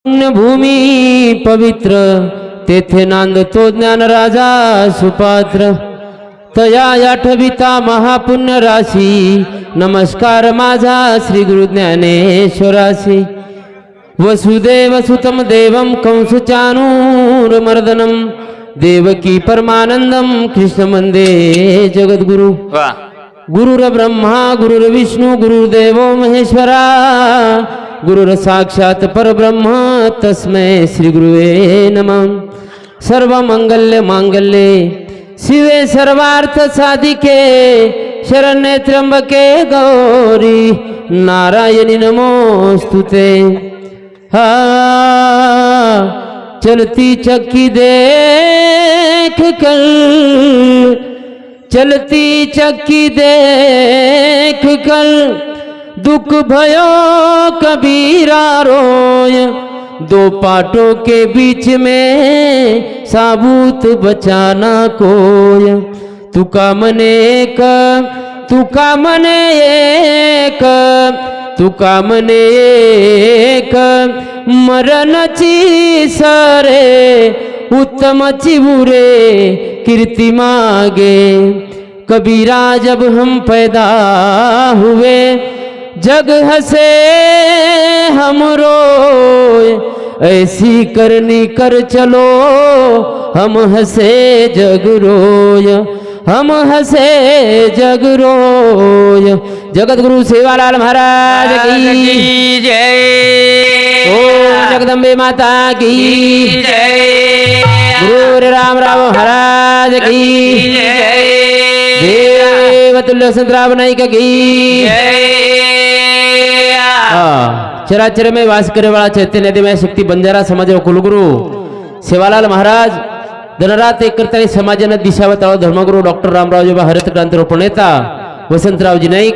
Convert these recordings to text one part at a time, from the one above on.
भूमी पवित्र तेथे नांदतो ज्ञान राजा सुपात्र तया आठविता महापुण्य राशी नमस्कार माझा श्री गुरु ज्ञानेश्वरासी वसुदेव सुतम देवम कंस चाणूरमर्दनम देवकी परमानंदम कृष्ण वंदे जगद्गुरु गुरुर ब्रह्मा गुरुर विष्णु गुरुर्देवो महेश्वरा गुरुर साक्षात परब्रह्म तस्मै श्री गुरुवे नमः। सर्व मंगल्य मांगल्ये शिवे सर्वार्थ साधिके शरण्ये त्र्यंबके गौरी नारायणी नमोस्तुते। हा चलती चक्की देख कर चलती चक्की देख कर दुख भयो कबीरा रोय दो पाटों के बीच में साबूत बचाना कोय तुका मने एक तुका मने एक तुका मने एक मरणची सरे उत्तमची बुरे कीर्ति मागे। कबीरा जब हम पैदा हुए जग हंसे हम रोए ऐसी करनी कर चलो हम हंसे जग रोय हम हंसे जग रोय। जगत गुरु सेवालाल महाराज की जय। ओम जगदम्बे माता की जय। गुरु राम राम महाराज की जय। देवतुल्य संतराम नाईक की जय। चराचर में वास करे वाला चैतन्य देवमय शक्ती बंजारा समाज कुलगुरु सेवालाल महाराज धनरात एक करता समाजाने दिशावताळ धर्मगुरु डॉक्टर रामरावजी हरित क्रांती प्रणेता वसंतरावजी नाईक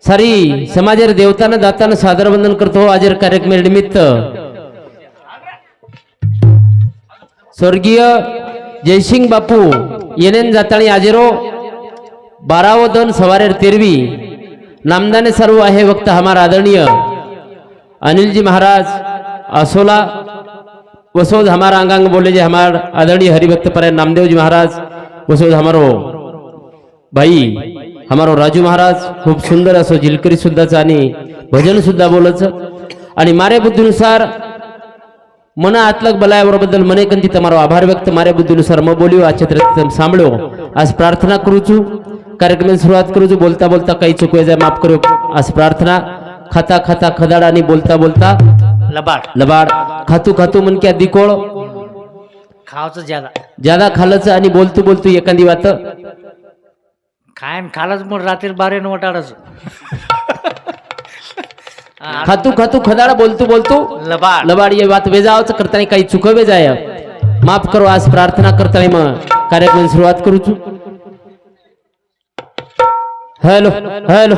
सारी समाजर देवताना दाताना सादर वंदन करतो। आजर कार्यक्रम निमित्त स्वर्गीय जयसिंग बापू येनेन जातानी आजेरो 12 दन सवारेर 13वी नामदाने सर्व आहे वक्त हमारा आदरणीय अनिल जी महाराज असोला वसोद हमारा अंगांग बोले जे हमार आदरणीय हरिभक्त पर नामदेव जी महाराज वसोद हमारो भाई हमारो राजू महाराज खूप सुंदर असो झिलकरी सुद्धा आणि भजन सुद्धा बोलच आणि मारे बुद्धीनुसार मना आतलक बलायाबद्दल मने कंती तमारो आभार व्यक्त मारे बुद्धीनुसार म बोलियो आच्छत्र सांभळ्यो आज प्रार्थना करूचू कार्यक्रम सुरुवात करूचू बोलता बोलता काही चुकवे जाय माफ करो आज प्रार्थना खाता खाता खदाडा आणि बोलता बोलता लबाड लबाड खातू खातू मन क्या दिकोळ खावचं ज्यादा ज्यादा खालच आणि बोलतू बोलतू एखादी वात खायन खालच मग रात्री 12 न वटाडच खातू खातू खदाडा बोलतू बोलतू लबाड लबाड ये बात वेजावच करताना काही चुकवे जाय माफ करो आज प्रार्थना करताना मग कार्यक्रम सुरुवात करूचू। हेलो हेलो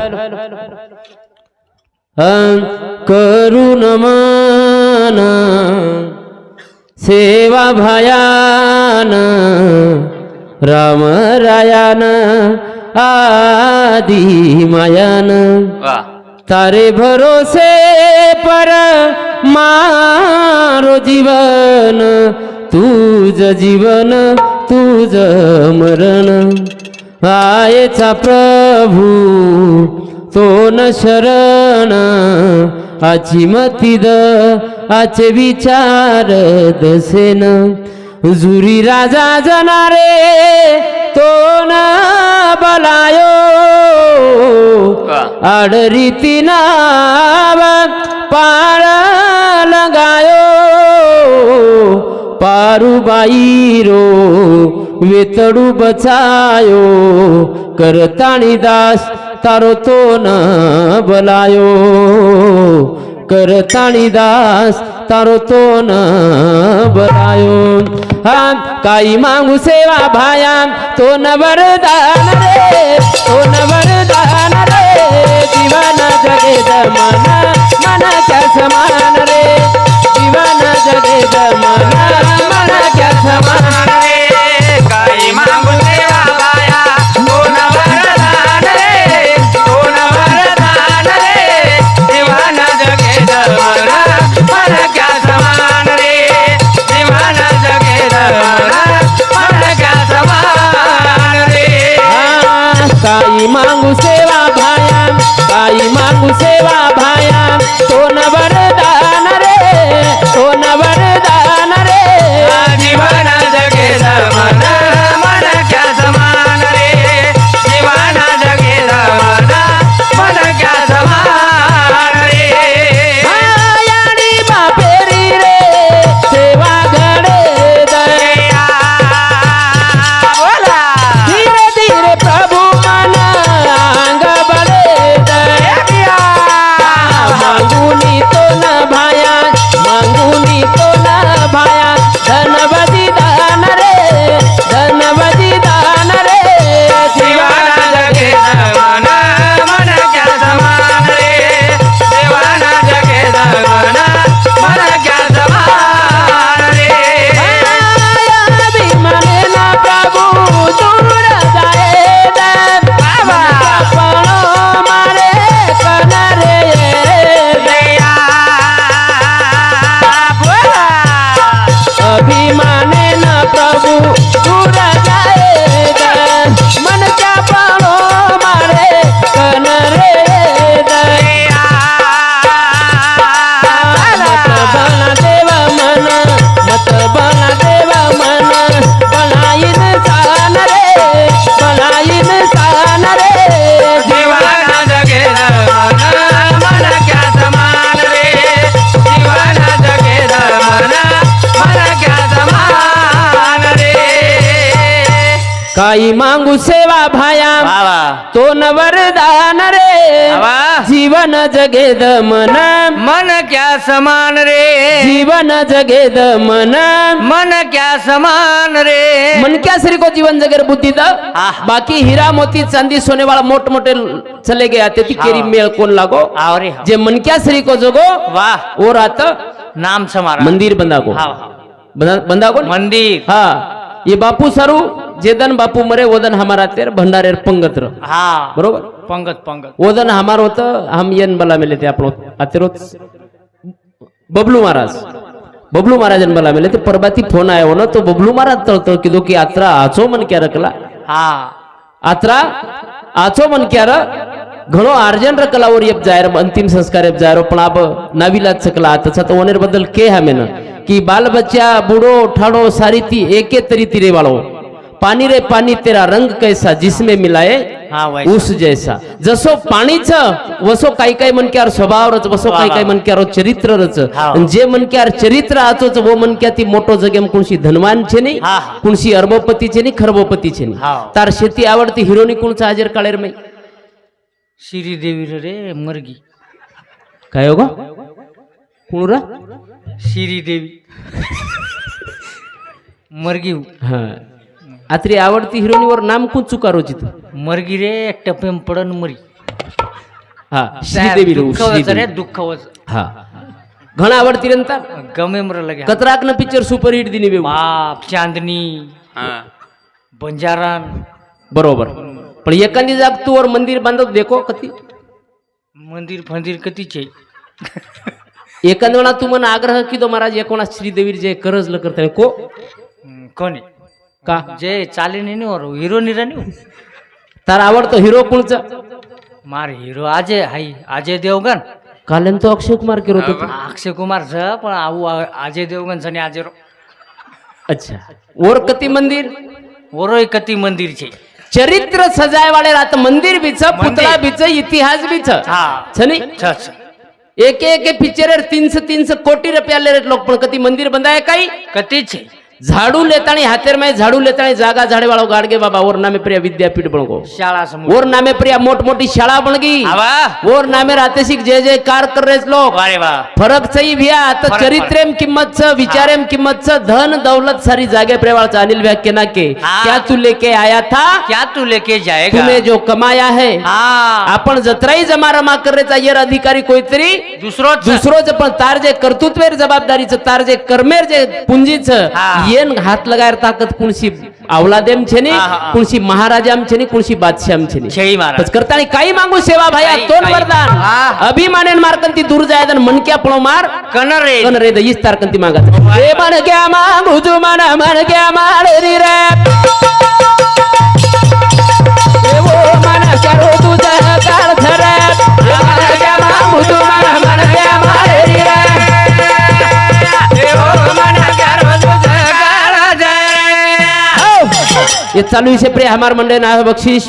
करुण मान सेवा भयान राम रायान आदि मायान तारे भरोसे पर मारो जीवन तुझ जीवन तुझ मरण आयेचा प्रभू तो न शरण आची मती द आचे विचार दसेन जुरी राजा जनारे तो न बलायो आडरीती नाव पाळ लगायो पारुबाई रो वेतडू बचायो करताणी दास तारो तो न बलायो करताणी दास तारो तो न बलायो। हा काही मागू सेवा भाया तो न वरदान रे तो न वरदान रे जीवन जगे मन मन क्या समान रे जीवन जगे मन मन क्या समान रे काही मागू सेवा भाया तो न वरदान रे तो न वरदान रे जीवन जगे मन मन क्या काही मागू सेवा भाया काही मागू सेवा भाया सोन वरदान रे सोन वरदान रे जीवन जगे मन मन क्या समान रे जीवन जगे मन क्या समान रे याडी बापेरी रे सेवा घडे दया बोला धीरे धीरे प्रभु मन अंग बळे दया मागुनी तो न भाया मागुनी तो न भाया धनवदी दान रे धनवदी दान रे जीवन जगे मन मन क्या समान रे जीवन जगे मन मन क्या समान रे अभिमाने ना प्रभु दूर जाए बाबा पणो मारे कन रे दया बोला अभिमाने ना प्रभु दूर जाए मन क्या पणो मारे कन रे दया मत बना देवा मन मत बना देवा मन बनाइन सान रे बनाइन सान रे जीवन जगे मन क्या समान रे जीवन जगे मन मन क्या समान रे काही मागू सेवा भाया बाबा तो न वरदान रे बाबा जीवन जगेद मन मन क्या समान रे जीवन जगेद मन मन क्या समान रे मन क्या श्री को जीवन जगेर बुद्धि द आहा। बाकी हीरा मोती चांदी सोने वाला मोट मोटे चले गए आते थी केरी मेल कौन लागो आओ रे जे मन क्या श्री को जोगो वाह वो रात नाम समारा मंदिर बंदा को हाँ बंदा को मंदिर हाँ ये बापू सारू जेदन बापू मरे वदन हमारा तेर भंडारेर पंगत र हाँ बरोबर पंगत पंगत वदन हमार होतं हम येन बला मेले ते आपण आतेरोत बबलू महाराज मला मेले ते परबाती फोन आयो ना तो बबलू महाराज तळतळ कीधो की आत्रा आचो मन क्या रकला हाँ आत्रा आचो मन क्या र घणो अर्जन रकलावर येप जायर अंतिम संस्कार येप जायर पण अब नाविलाज सकला तसा तो वनेर बदल के हमेन कि बाल बच्चा बूढ़ो ठाड़ो सारी थी एके तरी तिरे वालो पानी रे पानी तेरा रंग कैसा जिसमें मिलाए हाँ वैसा ऊस जैसा जसो पाणीच वसो काही काही मनक्यार स्वभाव रच वसो काही काही मनक्यार चरित्र रच हा. जे मनक्यार चरित्र आचोच वो मनक्या ती मोटो जगेम कुणशी धनवान छे नी हा. कुणशी अरबपती छे नी खरबपती छे नी हा. तार शेती आवडती हिरोनी कुणचा हाजर काळेर मै श्रीदेवी रे मरगी काय होगा कुणरा श्रीदेवी मरगी हा आत्री आवडती हिरोनीवर नाम कोण चुकारो चित मरगी रे टपेम पडन मरी हा श्रीदेवी रे दुःख वच रे श्रीदेवी दुःख वच हा घणा आवडती रंता गमे मर लगे कतराकन पिक्चर सुपर हिट दिनी बेव बाप चांदनी बंजारान बरोबर पण एखादी जाग तू वर मंदिर बांधत देखो कती मंदिर फंदिर कतीचे एखादवणा तू मन आग्रह किदो महाराज एकोणा श्रीदेवी जे करजल करते को कोणी का जे चाले नहीं और हीरो नहीं रहनी तार आवडतो हिरो कोणचा मार हीरो अजय हाई अजय देवगन कालन तो अक्षय कुमार केरो तो अक्षय कुमार छ पण आऊ अजय देवगन छने आज अच्छा और कती मंदिर ओरो कती मंदिर छे चरित्र सजाय वाले रात मंदिर बीच पुतळा बीच इतिहास बीच हाँ छनी छ छ एक एक पिक्चर 300 कोटी रुपया ले लोक पण कती मंदिर बंधाय काही कती छे झाड़ू लेतानी हाथेर में झाड़ू लेतानी जागा झाड़े वालों गाड़गे बाबा और नामे प्रिया विद्यापीठ बन गो शाळा समूह और नामे प्रिया मोट मोटी शाळा बन गई आवा और नामे राते सिख जय जयकार कर रहे लोग वारे वाह फरक सही भैया तो फरक, चरित्रेम किंमत छ विचारेम किंमत छ धन दौलत सारी जागे प्रेवाल अनिल भैया के ना के हाँ। क्या तू लेके आया था क्या तू लेके जाएगा तूने जो कमाया है हाँ आपण जत्राई जमा रमा कर रे अधिकारी कोईतरी दुसरो पण तार जे कर्तृत्वेर जबाबदारीचं तार जे कर्मेर जे पुंजीचं हा. येन हात लगायर ताकद कुणशी अवलादेम छे नी हा, हा. कुणशी महाराजाम छे नी कुणशी बादशाहम छे नी छेई महाराज पच करतानी काही मागू सेवा भाया काही, तोन काही. वरदान हा. अभिमानेन मारकंती दूर जायदन मनक्या पळो मार कनर रे कन रे दईस तारकंती मागत हे मन क्या मागू तू मन क्या मार रे रे ए वो मन क्या चालू विषय प्रिय हमार मंडे ना बख्शीश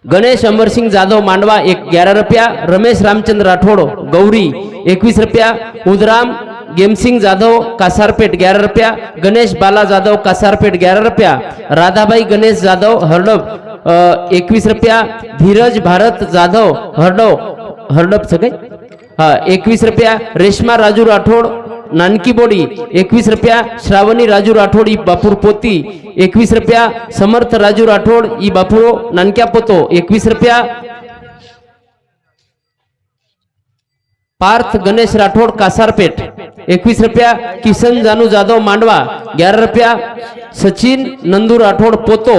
गणेश अमर सिंह जाधव मांडवा 11 रुपया, रमेश रामचंद्र राठौड़ गौरी 21 रुपया, उदराम गेमसिंग जाधव कासारपेट 11 रुपया, गणेश बाला जाधव कासारपेट 11 रुपया, राधाबाई गणेश जाधव हरडप 21 रुपया, धीरज भारत जाधव हरडप सगळे 21 रुपया, रेशमा राजू राठौड़ नानकी बोडी 21 रुपया, श्रावणी राजू राठौड़ ई बापूर पोती 21 रुपया, समर्थ राजू राठौड़ ई बापूरो नानक्या पोतो 21 रुपया, पार्थ गणेश राठौड़ कासारपेट 21 रुपया, किशन जानू जाधव मांडवा 11 रुपया, सचिन नंदू राठौड़ पोतो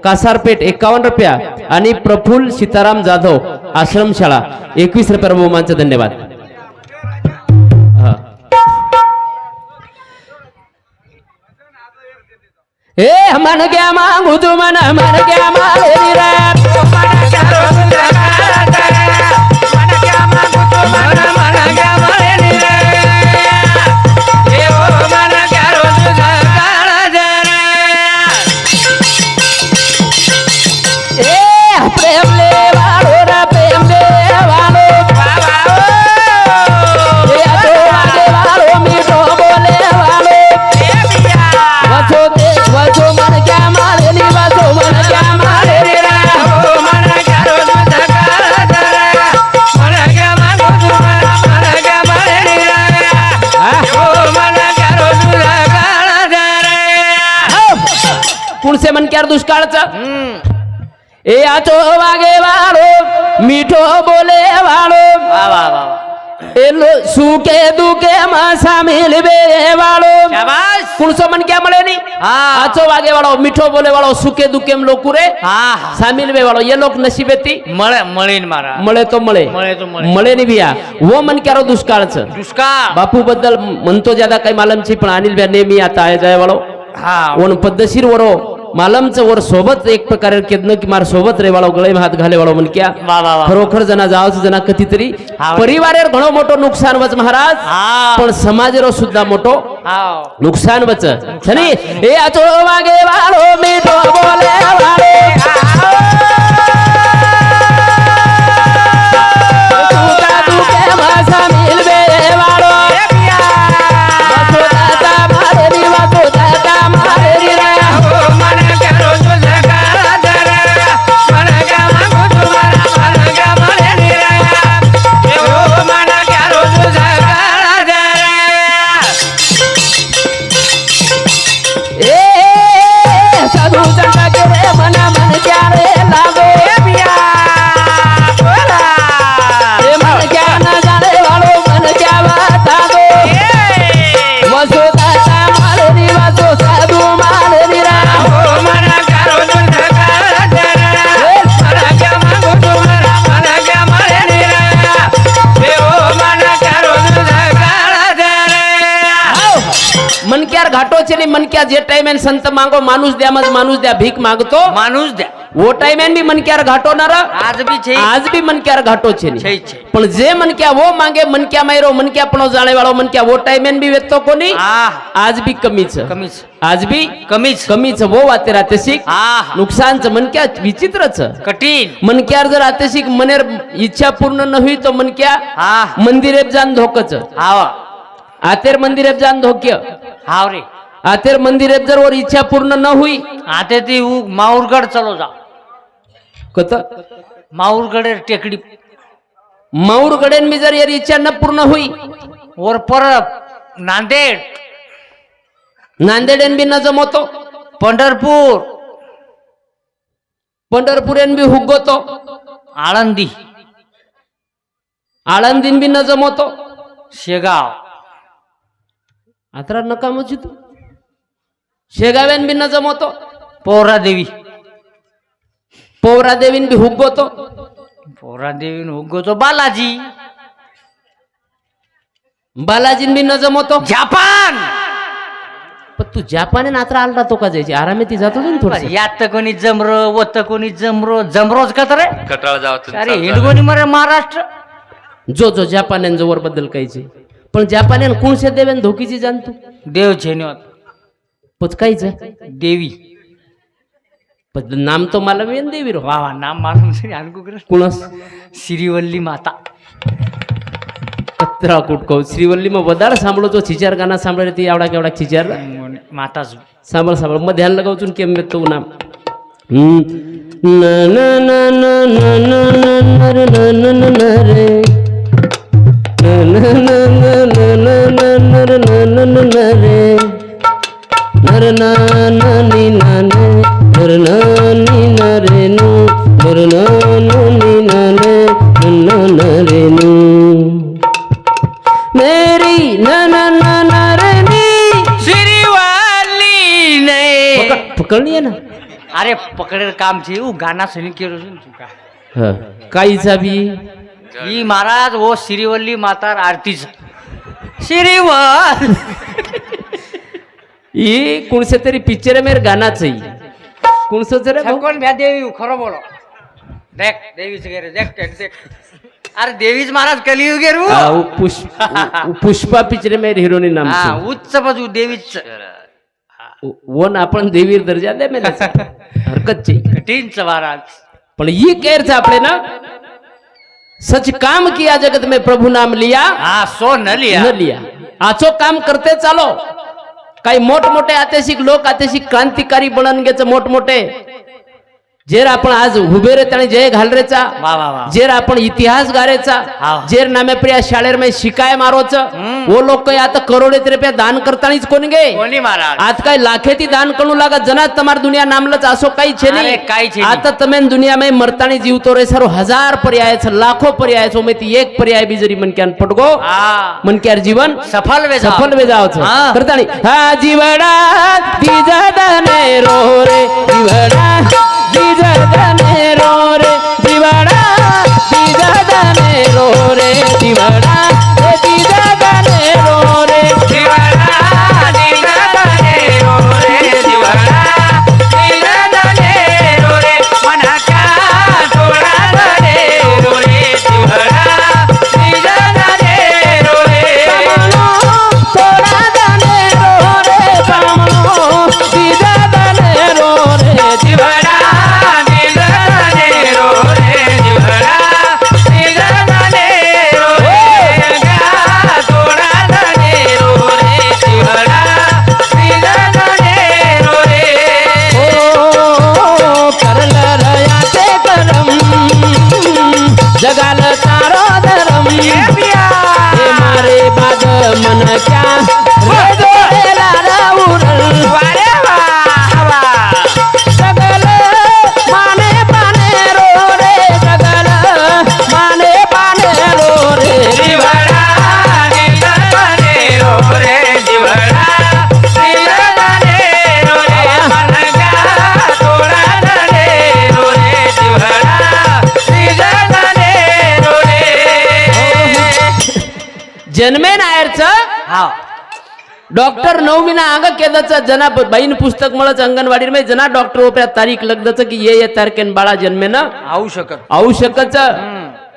कासारपेट 51 रुपया आणि प्रफुल्ल सीताराम जाधव आश्रमशाळा 21 रुपया बहुमानचा धन्यवाद. ए मन गया मांगू तू मन गया मालेरी रे मन क्या रोज जगाड़ा रे मन क्या मांगू तू मन क्या मालेरी रे ए ओ मन क्या रोज जगाड़ा रे ए प्रेम ले वालो रे प्रेम ले वालो बाबा ए तो आगे वालो मीठो बोले वालो ए बिया वचो मन क्या मालेरी वचो मन क्या मालेरी रे ओ मन क्या रोज जगाड़ा रे मन क्या मांगू तू मन क्या मालेरी रे ओ मन क्या रोज जगाड़ा रे कुण से मन क्या दुष्काळचं ए आचो वागे वालो मीठो बोले वालो वाह वाह वाह ए लो सुके दुके मासा मिलबे वालो शाबाश कुणसो मन क्या મળે ની हाँ आचो वागे वालो मीठो बोले वालो सुके दुके में लोकुरे हाँ हाँ सामिल वे वालो ये लोग नसीबेती मळीन मारा મળે તો મળે મળે તો મળે. મળે ની बिया वो मन क्यारो दुष्काळचं दुष्काळ बापू बद्दल म्हणतो ज्यादा काही मालमची पण अनिल भ्या नेहमी आता आहे जाय वालो हा ओन पद्धतशीर वरो मालमचं वर सोबत एक प्रकारे केदन की मार सोबत रे वालो गळे हात घाले वालो मन क्या वा वा वा खरोखर जना जावच जना कधीतरी हा. परिवारेर घणो मोठो नुकसान वच महाराज हा पण समाजेरो सुद्धा मोठो हा नुकसान वच छनी ए आचो वागे वालो मीठो बोले वालो सुका दुके मासा मिलबे वालो वाचो दादा मारेरी वाचो दादा मारेरी रे मन क्या रोज जगाड़ा रे मन क्या मांगू तू मन क्या मालेरी रे ओ मन क्या रोज जगाड़ा रे ए साधू संता के रे मना मन क्या रे लागो ए बिया बोला ए मन क्या न जाने वालो मन क्या बता दो वसो दाता मालेरी वसो साधु मालेरी रे ओ मन क्या रोज जगाड़ा रे मन क्या मांगू तू मन क्या मालेरी रे ओ मन क्या रोज जगाड़ा रे मन क्या घाटो चली मन क्या जे टाइम एन संत मांगो माणूस द्या मज माणूस द्या भीक मागतो माणूस द्या वो टाइम एन भी मन क्या घाटो ना आज बी छे आज भी मन क्या घाटो छे छे छे पण जे मन क्या वो मांगे मन क्या मायरो मन क्या पणो जाणे वाळो मन क्या वो टाइम एन भी वेतो कोणी आज भी कमीच कमीच आज भी कमीच कमीच वो वाते राहतेशिक हा नुकसानच मन क्या विचित्रच कठीण मन क्या जर राहतेशिक मनेर इच्छा पूर्ण न हुई तो मन क्या हा मंदिरेत जान धोकच हाव आतेर मंदिरेत जान धोक्य हाव रे आतेर मंदिरेत जर वर इच्छा पूर्ण न हुई आता ती माऊरगड चलो जा कत माऊरगड टेकडी माऊर गडेन मी जर यार इच्छा न पूर्ण हुई वर परत नांदेड नांदेडेन बी न जमवतो पंढरपूर पंढरपुरेन बी हुगवतो आळंदी आळंदीन बी न जमवतो शेगाव आत्रा नका मुची तू शेगावेन बी न जमवतो पोहरादेवी पोवरा देवीन बी हुगवतो पोहरादेवी हुगोतो बालाजी बालाजीन बी न जमवतो जपान पण तू जापान आत्रा आलता तो का जायची आरामे ती जातो ना थोडं यात कोणी जमरो वत कोणी जमरोज का तर कटाळ जावं अरे हिंडगोनी मरे महाराष्ट्र जो जो जापान्यान जोवर बद्दल कायचे पण जापान्यान कोणसे देवेन धोकीची जाण तू देव छेन्योत पच कायच देवी पण नाम तो मला वेन देवी रो वा वा नाम मालूम છે આનકુ કરે कुणस શ્રીવલ્લી માતા कत्रा कुटको श्रीवल्लीમાં વધારે સાંભળો તો છીચાર ગાના સાંભળે તે આવડા કેવડા છીચાર માતા છું સાંભળ સાંભળ હું ધ્યાન લગાવું છું ને કેમ મેં તો નામ ના ના ના ના ના ના ના ના ના ના ના રે ના ના ના ના ના ના ના ના ના ના રે નર ના ના ની ના ને નર ના ની ના રે નું નર ના ના ની ના ને ના ના રે નું मेरी ना ना ना रे नी શ્રીવલ્લી નહીં पकड़ लिया ना અરે પકડેલ કામ છે એવું ગાના સની કેરો છે ને તું કા हाँ काई चाबी ઈ મહારાજ ઓ શ્રીવલ્લી માતાર આરતી છે શ્રીવલ ये कौन से तेरी पिक्चर में गाना चाहिए कौन सा रे કોણ બે દેવી ખરો બોલો દેખ દેવી છે ઘરે દેખ દેખ દેખ અરે દેવી જ મહારાજ કલિયુગ ગેરું हाँ वो पुष्पा पिक्चर में हीरोनी नाम હા છે ઉચ્ચ બાજુ દેવી જ છે वो ना अपन देवी दर्जा दे मैंने हरकत चाहिए કઠિન છે મહારાજ पर ये कह रहे थे आपने ना सच काम किया जगत में प्रभु नाम लिया હા સો ન લિયા न लिया आचो काम करते चालो काही मोठ मोठे आतेशिक लोक आतेशिक क्रांतिकारी बनन गेच मोठ मोठे जेर आपण आज उभे रे त्याने जय घालरेचा वा वा वा जेर आपण इतिहास गारेचा हा. जेर नामे प्रिया शाळेर में शिकाय मारोच वो लोक काही आता करोडे रुपया दान करतानीच कोण गे कोणी महाराज आज काय लाखेती दान करू लागा जना તમાર દુનિયા નામલच असो काही છે અરે નહીં કાઈ છે आता તમે दुनिया में मरतानी जीवतो रे सरो हजार पर्याय છે लाखो पर्याय છે મેથી એક पर्याय બીજરી મન ક્યાન પટગો હા मन क्यार जीवन સફળ વે જાઓ सफल वे जाओ छो हाँ. करतानी हा जीवडा तीजा दने रो रे जीवडा तीजा दने रो रे जीवडा तीजा दने रो रे जीवडा ए तीजा दने रो रे જીવડા દીગડને રો રે જીવડા દીગડને રો રે મનકા થોડા દને રો રે જીવડા દીગડને રો રે बामणो थोड़ा दने रो रे बामणो तीजा दने रो रे જીવડા દીગડને રો રે જીવડા દીગડને રો રે ગા થોડા દને રો રે જીવડા દીગડને રો રે ओ करल रया ते करम जगाल तारो धरम हे मारे बाद मन क्या रे जोडेला राउरल વારે વાહ વાહ सगल माने पाने रो रे सगल माने पाने रो रे જીવડા દીગડને રો રે જીવડા દીગડને રો રે મનકા થોડા દને રો રે જીવડા દીગડને રો રે जन्मे नायरच હા डॉक्टर नवमीना अंग केदाचं जना बाईन पुस्तक મળच अंगणवाडी जना डॉक्टर ओप्या तारीख लगदच की ये तारखेन बाळा जन्मे ना આવું શકત औषकच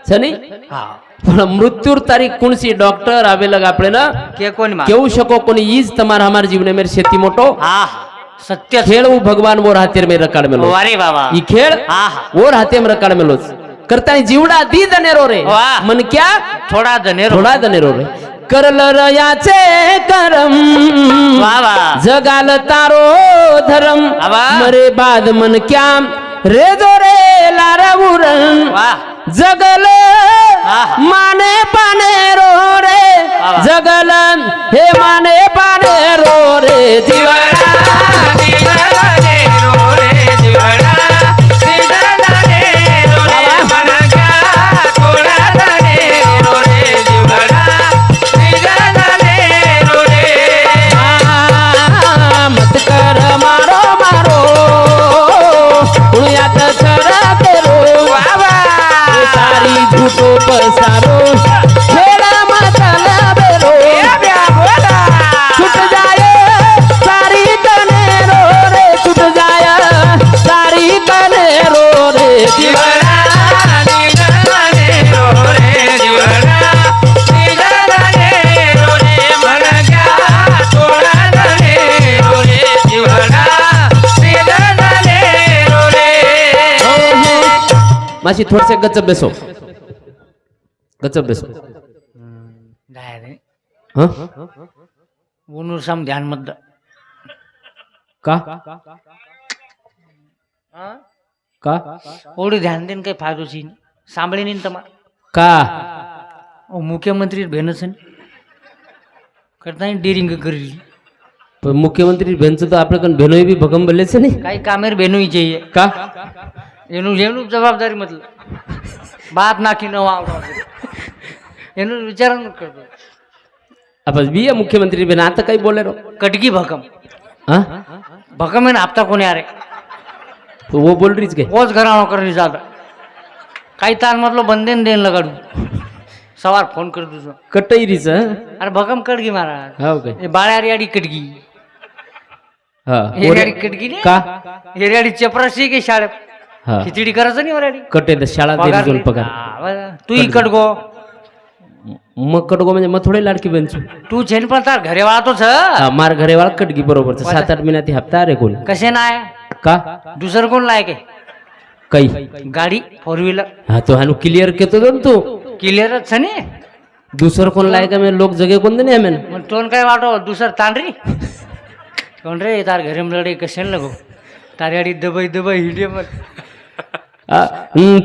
छनी હા पण मृत्यूर तारीख कोणसी डॉक्टर आवेलग આપણે ना કે કોની માં કેવું શકો કોની ઈજ તમારા हमार जीवन में शेती मोटो હા સત્ય છે खेळ वो भगवान वो हातेर में रकाड मेलो વારે बाबा ई खेळ હા वो हाते में रकाड मेलोच करता जीवडा दी दनेरो रे वाह. मन क्या થોડા ધનેરો थोडा दनेरो रे करल रयाचे करम વાહ વાહ जगाल तारो धरम आवा. मरे बाद मन क्या रे जो रे लारवुरन વાહ जगल आहा. माने पाने रो रे आवा. जगल हे माने पाने रो रे जीवडा દીગડને રો રે જીવડા દીગડને રો રે મનકા થોડા દને રો રે જીવડા દીગડને રો રે मत कर मारो मारो पुण्यात छरा करो વાહ વાહ सारी झूठो पसारो खेड़ा मतला बेरो એ બ્યા બોલા छूट जाए माशी थोडसे गच्चप बेसो गच्चप बेसो जाय रे हा उनूर सम ध्यान मत द. का हा? का ओढी ध्यान देन काही फायदो छी સાંભળી નહીં તમારે का મુખ્યમંત્રી બેન છે ને કરતા ડીરિંગ કરી पण मुख्यमंत्री बेनचं तर आपल्याकडे भेनोई बी भगम बोललेच नाही काही कामेर બેનોઈ જઈએ का એનું એનું જવાબદારી મતલબ બાત નાખી ન આવડો એનું વિચાર ન કરતો आपण बी आहे मुख्यमंत्री बेन आता काही बोले रो कटकी भकम हा भकम आहे ना हप्ता कोणी अरे तो वो बोल रहीच काय पोच घराणो करणी जाता काही तार म्हटलं बंदेन देन लगाडू सवार फोन कर तुझं कटईरीच अरे भकम कटगी महाराज हो काय हे बाळ्यारी कटगी हा एरियाडी कटगी ने का एरियाडी चपराशी की शाळेत हा खिचडी करायचं नाही वराडी कटे तर शाळा देरी दोन पगार तू इकड गो मग कटगो म्हणजे मग थोडे लाडकी बेनचू तू छेन पण तार घरे वाळा तोच मार घरे वाळ कटगी बरोबर 7-8 महिन्यात हप्ता अरे कोण कसे नाय का दुसरं कोण लायक आहे काही गाडी 4 व्हीलर हा तो हानु क्लिअर केतो दोन तू क्लिअरच छे ने दुसरं कोण लायक आहे लोक जगे कोण नाही आमेन मग तोन काय वाटो दुसर तांडरी कोण रे तार घरे लढे कसे लगो तार्याडी दबाई दबाई हिडियम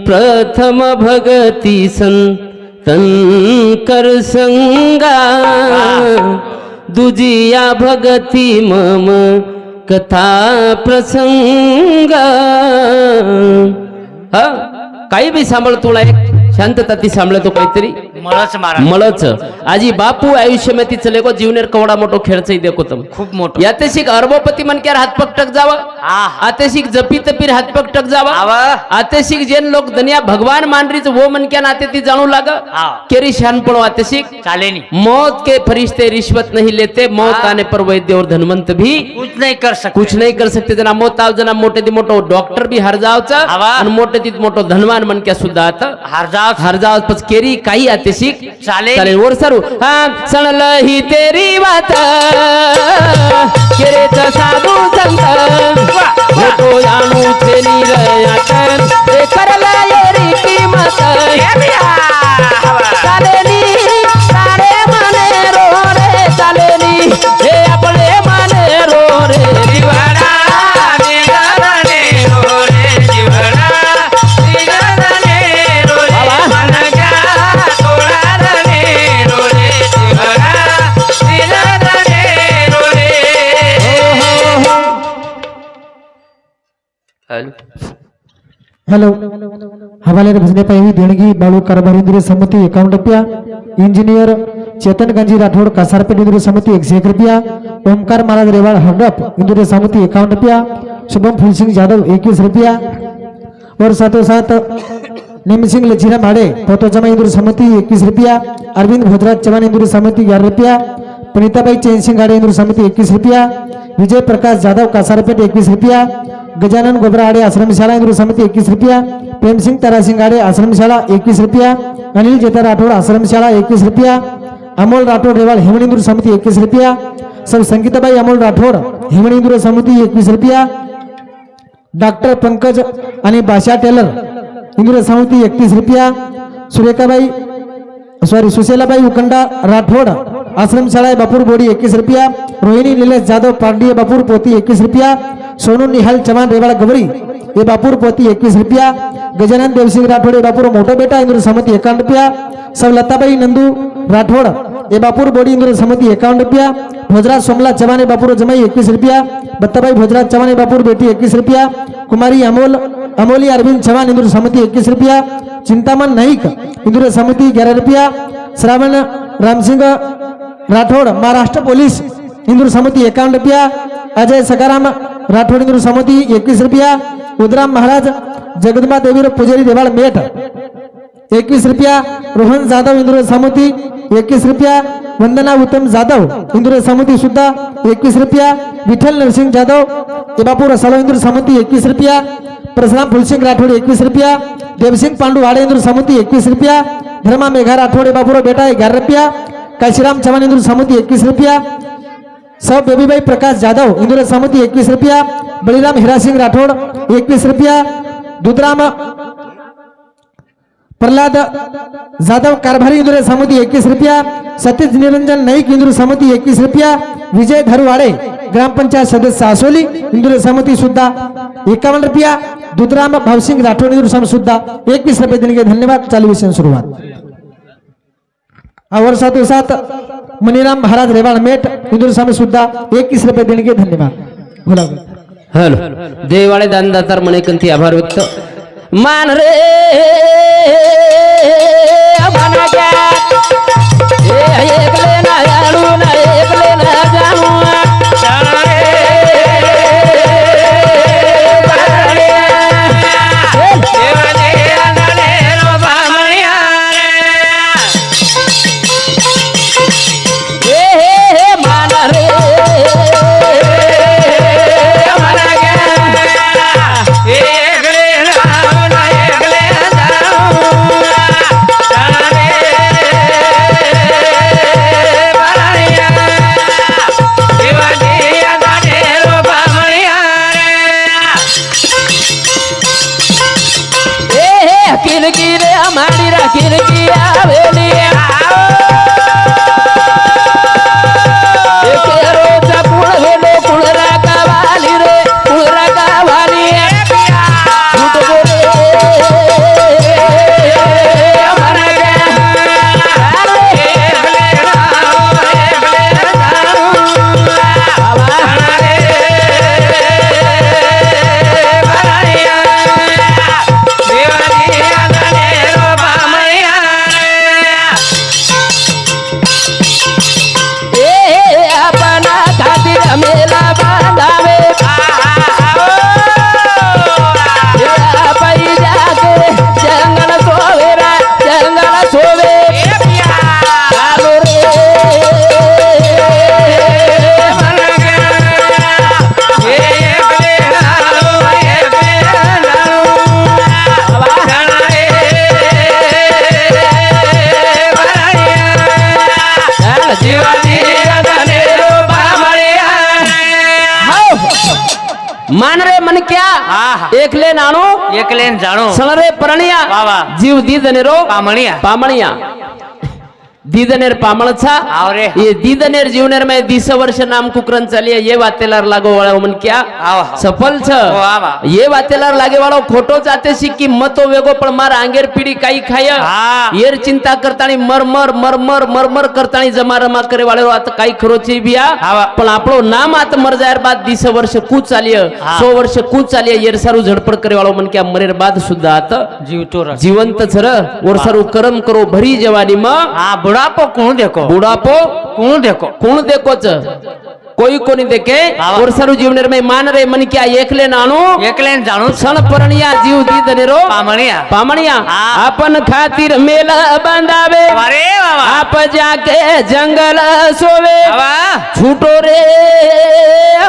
प्रथम भगती संतर संगा दुजिया भगती मम कथा प्रसंग हा काही बी सांभाळ तुला एक शांतता ती सांभाळतो काहीतरी मळच मारा मळच आजी बापू आयुष्यामध्ये चले गो जीवनेर कवडा मोठो खेळचंही देखो तम खूप मोठं यातेशिक अरबोपती मनक्यार हातपग टक जावा हा आतेशिक जपी तपीर हातपग टक जावा आव आतेशिक जेन लोक दुनिया भगवान मानरीच वो मनक्या नाते ती जाणू लाग हा केरी शान पड़ो आतेशिक चाले नहीं मौत के फरिश्ते रिश्वत नहीं लेते मौत आने पर वैद्य और धनवंत भी कुछ नहीं कर सकते कुछ नहीं कर सकते जना मौत आव जना मोठे ती मोठो डॉक्टर भी हर जावचा आवा. आणि मोठे ती मोठो धनवान मनक्या सुद्धा आता हार जाओ हर जाव पच केरी काही आतेशिक चाले चालेल वर सरू हा सणल ही तेरी बात केरेच साधू संत होतो जाणू तेनी रयातन ते करला येरी किंमत चालेली सारे माने रो रे चालेली हे आपले माने रो रे जीवना निगरणे रोरे जीवना निगरणे रोरे मनगा तोळारणे रोरे जीवना निगरणे रोरे हेलो हवाले भजने पाहिजे देणगी बाळू कारभार इंद्रिय समिती 51 रुपया इंजिनियर चेतन गंजी राठोड कासारपेठ इंद्रिय समिती 101 रुपया ओमकार महाराज रेवाड़ हडप इंद्रिय समिती 51 रुपया शुभम फुलसिंह यादव 21 रुपया और साथों साथ निम सिंह लचीरा भाड़े पोतो जमा इंद्रिय समिति 21 रुपया अरविंद भोजराज चौहान इंद्रिय समिति 11 रुपया पुनीताबाई चैन सिंह गाड़े इंद्रिय समिति 21 रुपया विजय प्रकाश जाधव कासारपेठ 21 रुपया गजानन गोबराआड़े आश्रमशाला इंद्र समिति 21 रुपया प्रेम सिंह तारासिंह आड़े आश्रमशाला 21 रुपया अनिल जेता राठौड़ आश्रमशाला 21 रुपया अमोल राठौड़ रेवाड़ हिमणी इंद्र समिति 21 रुपया सब संगीताबाई अमोल राठौड़ हिमणी इंद्र समिति 21 रुपया डॉक्टर पंकज आणि बाशा टेलर इंद्र समिति 31 रुपया सुरेखाबाई सुशीलाबाई उकंडा राठौड़ आश्रमशाला बापुर बोड़ी 21 रुपया रोहिणी नीलेश जादव पांडिय बापुर पोती 21 रुपया सोनू निहाल चौहान रेवाड़ा गवरी ये बापुर पोती 21 रुपया गजानन देवसिंह राठौड़ ये बापुर मोटो बेटा इंद्र समिति 51 रुपया सब लताबाई नंदू राठौड़ ये बापुर बोड़ी इंद्र समिति 51 रुपया भोजराज सोमला चौहान बापुर जमाई 21 रुपया बत्ताबाई भोजराज चौहान बापुर बेटी 21 रुपया कुमारी अमोली अरविंद चौहान इंद्र समिति 21 रुपया चिंतामन नाईक इंद्र समिति 11 रुपया श्रावण रामसिंह राठौड़ महाराष्ट्र पुलिस इंद्र समिति 51 रुपया अजय सकाराम राठौड़ इंद्र समिति 21 रुपया उदराम महाराज जगदम्बा देवी पुजारी देवाड़ मेट 21 रुपया रोहन जाधव इंद्र समिति 21 रुपया वंदना उत्तम जाधव इंद्र समिति सुद्धा 21 रुपया विठल नरसिंह जाधव एबापूर रसालो इंद्र समिति 21 रुपया परशुराम फुलसिंह राठौड़ 21 रुपया देवसिंह पांडु वाड़े इंद्र समिति 21 रुपया धर्मा मेघा राठौड़ बापुर बेटा 11 रुपया काशीराम चौहान इंद्र समिति 21 रुपया सब बेबीबाई प्रकाश जाधव इंद्र समिति 21 रुपया बलिराम हीरा सिंह राठौड़ 21 रुपया दुधराम प्रल्हाद जाधव कारभारी इंदुर समिती 21 रुपया, सतीश निरंजन नाईक इंदुर समिती 21 रुपया, विजय धरवाडे ग्रामपंचायत सदस्य आसोली इंदुर समिती सुद्धा 51 रुपया, दुधराम भावसिंग राठोड इंदुर समिती सुद्धा 21 रुपये देणे धन्यवाद. चालू विषय सुरुवात. और साथों साथ मनीराम महाराज रेवाड़ मेट इंदुर समिती सुद्धा 21 रुपये देणे धन्यवाद. बोला हॅलो देवाळे दानदातार मणेकंती आभार व्यक्त. मान रे मन क्या एकले ना जाणू ना एकले ना जाणू किरकिरे हमारी रा किरकिया वेलिया एके रोजा कुळ वेलो कुळरा कावाली रे कुळरा कावाली झूठ बोले हमारा मेला बांधावे पाई जाके जंगल सोवेरा जंगल सोवे आलो रे मान रे मन क्या एकले नाणो एकले जाणो सणरे परणिया वा वा. जीव दीदनेरो पामणिया पामणिया दीदनेर पामळचा आवरे. ये दीदनेर जीवनेर में 20 वर्ष नाम कुकरन चालिए ये वातेलार लागो वाला मन क्या आवा. सफल छ वा वा. ये वातेलार लागे वालो खोटो जाते सिक्की मतो वेगो पण मार आंगेर पीडी काई खाय हा. येर चिंता करतानी मरमर मरमर मरमर करतानी जमा रमा करे वाले आता काही खरोची बिया आवा. पण आपलो नाम आत मर जायर बाद 20 वर्ष कू चालिए हा. 100 वर्ष कू चालिए येर सारू झडपड करे वालो मन क्या मरेर बाद सुद्धा आत जीव तो रस. जीवंत छर और सारू कर्म करो भरी जवानी में हाँ बुढ़ापो कौन देखो बुढ़ापो कौन देखो कौन देखो च कोई कोनी देखे हाँ। और सारू जीवनेर में मान रे मन क्या एकले नाणो एकले जाणू सण परणिया जीव दी दनेरो पामणिया पामणिया हाँ। अपन खातिर मेला बांधावे अरे बाबा आप जाके जंगल सोवे बाबा छूटो रे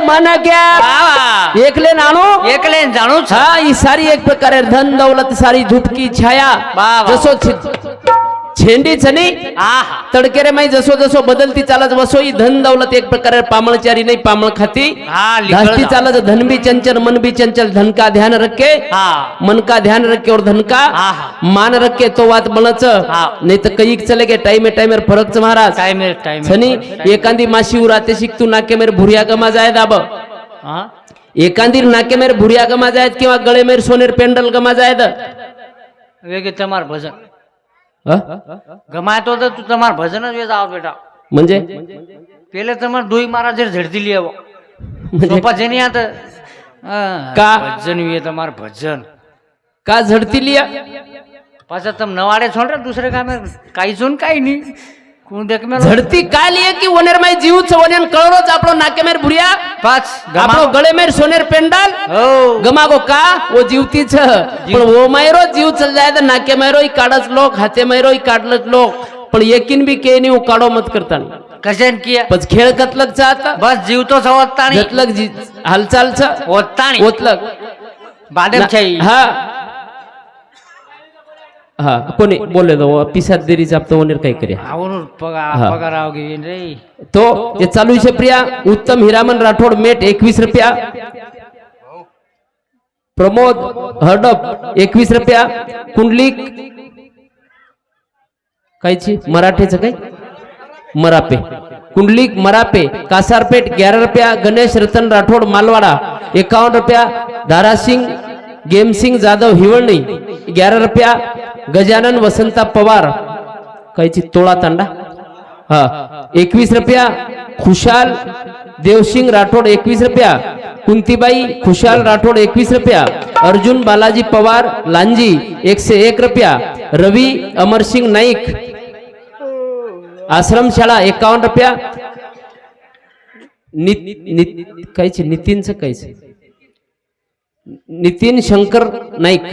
मन क्या बाबा एकले नाणो एकले जाणू हाँ ही सारी एक प्रकारे धन दौलत सारी धूप की छाया वाह, वाह. जसो छेंडी छनी तडकेरे माई जसो जसो बदलती चालत वसो ही धन दौलत एक प्रकारे पामळचारी नहीं पामळ खाती हाँ, लिखल धास्ती जा. चालत धन भी चंचल मन भी चंचल धन का ध्यान रखे हाँ. मन का ध्यान रखे और धन का हाँ. मान रखे तो बात बनच हाँ. नहीं तो कई चले गए टाइम फरक महाराज टाइम छनी एकांदी माशी उराते शिकतू नाके मेरे भुरिया गमा जाए दाब हाँ एकांदी नाके मेरे भुरिया गमा जाए किंवा गळे मेरे सोनेर पेंडल गमा जाए वेगे તમાર ભજન ગમાય તો તું તમાર ભજન જ વેજ આવ બેટા म्हणजे પેલે તમાર દોઈ મારા જે ઝડતી લે આવો म्हणजे સોપા જેની આ તો का? ભજન વે તમાર ભજન का झडती लिया પાછા તમે નવાડે છો ને દુસરે ગામે કાઈ છો ને કાઈ નહીં કોણ દેખ મેલો झडती का लिए की वनेर माई जीव छ वनेन कळरोच आपलो नाके मेर भुरिया પાછ आपलो गळे मेर सोनेर पेंडल हो गमागो का वो जीवती छ पण वो मायरो जीव चल जाए तो नाके मायरो ही काढच लोक हाते मायरो ही काढलच लोक पण यकीन भी के नहीं वो काढो मत करता કશન કિયા पण खेळ कतलक चा आता બસ જીવ તો સવતાણી जतलक हालचाल छ ઓતાણી ओतलक બાદેમ છે ઈ. हा हा कोणी बोलले तो पिसात देरी जापतो वनेर काही करे આવનું પગાર હા. પગાર આવ ગઈ રે तो ये चालू है प्रिया उत्तम हिरामन राठोड मेट 21 रुपया प्रमोद हडप 21 रुपया कुंडलिक कायची मराठीचं काय मरापे कुंडलिक मरापे कासारपेठ 11 रुपया गणेश रतन राठोड मालवाडा 51 रुपया दारासिंग गेमसिंग जाधव हिवळणी 11 रुपया गजानन वसंता पवार कायची तोळा तांडा हा 21 रुपया खुशाल देवसिंग राठोड 21 रुपया कुंतीबाई खुशाल राठोड 21 रुपया अर्जुन बालाजी पवार लांजी 101 रुपया रवी अमरसिंग नाईक आश्रम शाळा 51 रुपया कायचे नितीनचं कायचे नितीन शंकर नाईक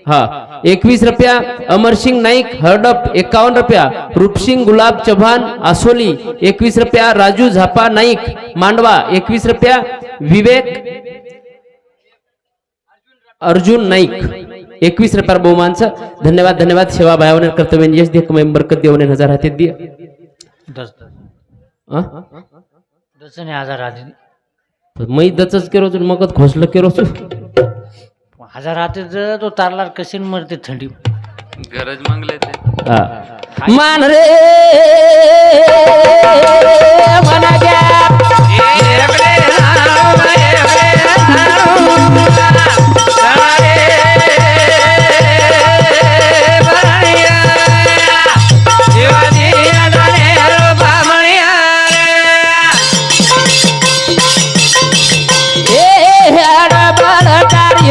हा 21 रुपया अमरसिंग नाईक हरडप 51 रुपया रूपसिंग गुलाब चव्हाण आसोली 21 रुपया राजू झापा नाईक मांडवा 21 रुपया विवेक अर्जुन नाईक 21 रुपया बहुमानचं धन्यवाद धन्यवाद सेवा भावने कर्तव्य यश दे कमाई बरकत देवने हजार हाते दिया 10 हजार आधी मै दचच केरो मगच घोसलं केरो 1000 आते तो तारला कशी मरते थंडी गरज मागले ते मान रे मना गया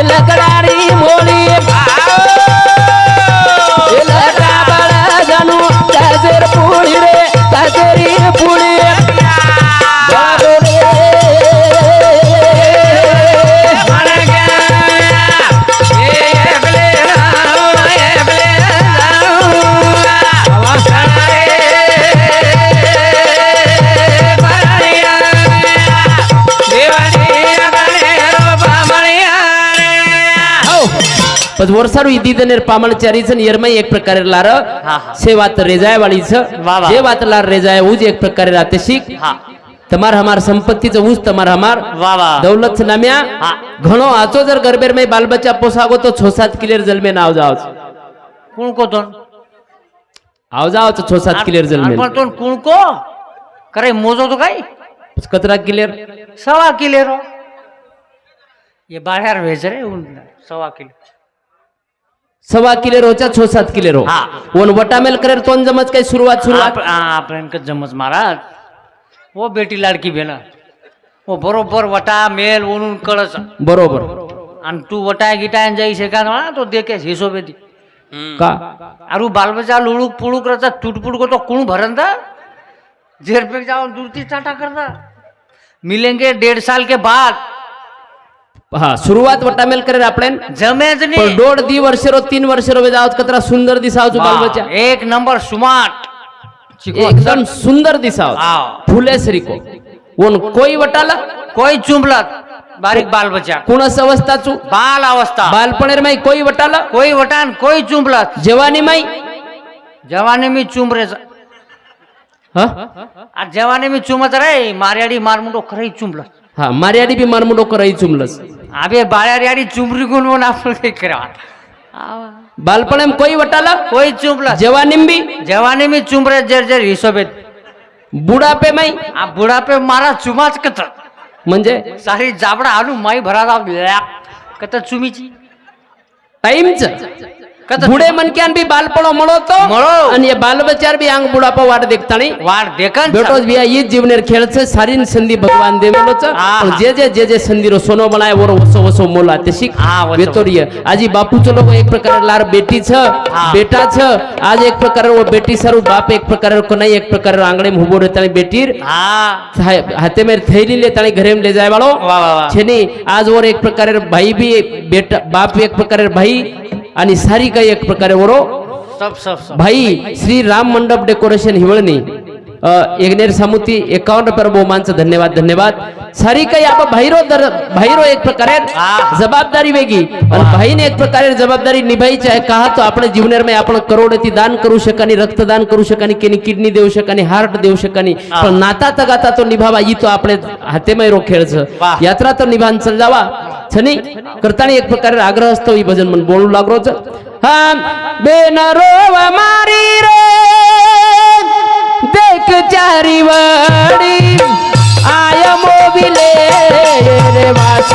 लकडारी मोली जानू ताजेर पुळी रे ताजेरी पुळी पण वर्षारू इदिदनेर पामणचारीचं नियरमय एक प्रकारे लार सेवात रेजाय वाळीचं जे वात लार रेजाय उज एक प्रकारे राते शिक तमार हमार संपत्तीचं उज तमार हमार दौलत नाम्या घणो आचो जर गरबेर में बाल बच्चा पोसागो तो 6-7 किलेर जलमे नाव जाओ कुण को तो आव जाओ तो 6-7 किलेर जलमे पण तो कुण को करे मोजो तो काय कतरा किलेर 1.25 किलो रो ये बाहेर भेज रे 1.25 किलो 1.25 किलो रोचा 6-7 किलो रो वन वटामेल करे तोन जमच काय सुरुवात आपण जमच महाराज वो बेटी लाडकी बेना वो बरोबर वटा मेल वणून कळच बरोबर आणि तू वटा गिटायन जाई शेका ना तो देखे हिशोबे दी का अरु बाल बच्चा लुळुक पुळुक रचा टूटपुट को तो कुण भरंदा जेर पे जाओ दूरती टाटा करदा मिलेंगे 1.5 साल के बाद हा सुरुवात वटामेल करे आपले जमेज पण नहीं 1.5 वर्ष रो 3 वर्ष रो जावत कतरा सुंदर दिसाव बाल बच्चा एक नंबर स्मार्ट एकदम सुंदर दिसाव फुले सरी को वन कोई वटाला कोई चुंबलत बारीक बाल बच्चा कुणस अवस्थाचू बाल अवस्था बालपणेर माई कोई वटाला कोई वटान कोई चुंबलत जवानी माई जवानी में चुंबरे हा आ जवानी में चुमत रे मारियाडी मारमुंडो खरई चुंबलत हा मार्याडी बी मारमुडो कराई चुमलस अबे बाळ्याडी चुमरी गुण म्हणून आपण काय करा बालपणेम कोई वटाला कोई चुंबलत जवानीम बी जवानी में चुंबरे जर जर हिशोबे बुढापे माई आ बुढापे मारा चुमाच कत म्हणजे सारी जाबडा आलू माई भरा कत चुमीची टाइमच बुढे मनक्यान बी बालपणो मळोतो आणि ये बालबचार बी अंग बुढापा वाट देखताणी वाट देखन बेटोज बिया ये जीवनेर खेळच सारीन संधी भगवान देवेलोच पण जे संधी रो सोनो बनाय वर वसो वसो मोला ते शिक बेतोरिय आजी बापूचो लोक एक प्रकार लार बेटी छ बेटा छ आज एक प्रकार वो बेटी सरू बाप एक प्रकार को नहीं एक प्रकार आंगणे में उभो रहताणी बेटीर हाते में थैली ले ताणी घरे में ले जाय वाळो छेनी आज वर एक प्रकार भाई भी बेटा बाप एक प्रकार भाई आणि सारी काही एक प्रकारे वरो सब भाई श्री राम मंडप डेकोरेशन हिवळणी एकनेर सामुती 51 रुपये बहुमानचं धन्यवाद सारी काही आप भाईरो एक प्रकारे जबाबदारी वेगी आणि भाईने एक प्रकारे जबाबदारी निभाईची आहे कहा तो आपण जीवनेर में आपण करोडती दान करू शकानी रक्तदान करू शकानी केनी किडनी देऊ शकानी हार्ट देऊ शकानी पण नाता तगाता तो निभावा ही तो आपले हातेमय रो खेळच यात्रा तो निभान चल जावा छनी करतानी एक प्रकारे आग्रह असतो ही भजन मन बोलू लागरोच हा बेनरो मारी रे देख चारी वडी आय मोबिले रे वास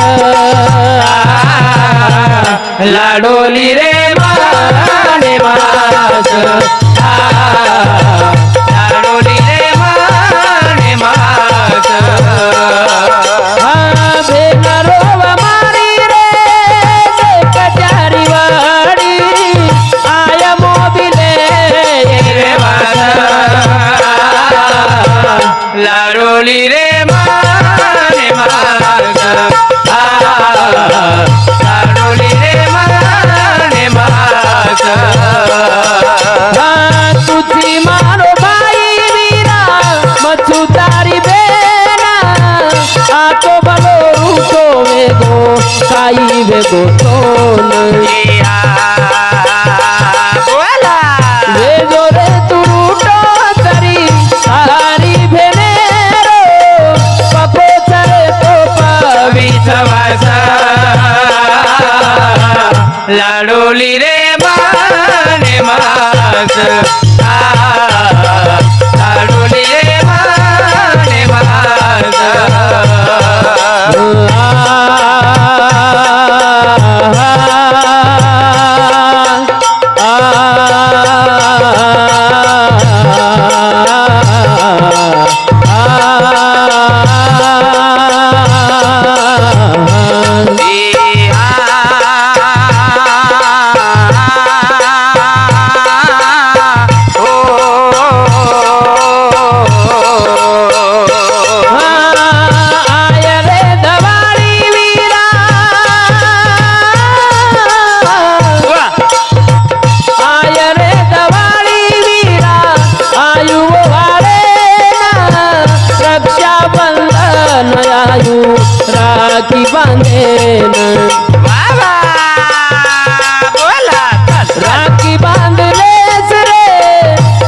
लाडोली रे माने मास लाडोली रे माने मास भेनरो मारी रे देख चारी वडी आय मोबिले रे वास लाडोली रे माने मास लाडोली रे माने मास तुझी मारो भाई वीरा मछुतारी बेना आतो भलो रूटो वेगो काई वेगो तोन बोला वे जोरे तू रूटो तरी सारी भेनेरो पपो चरे तो पावी विश्वास लाडोली रे माने मास लाडोली रे माने मास आय रे दवाळी वीरा आय रे दवाळी वीरा आयु वाळे ना रक्षा बंधन आयु राखी बांधेन बोला राखी बांधलेस रे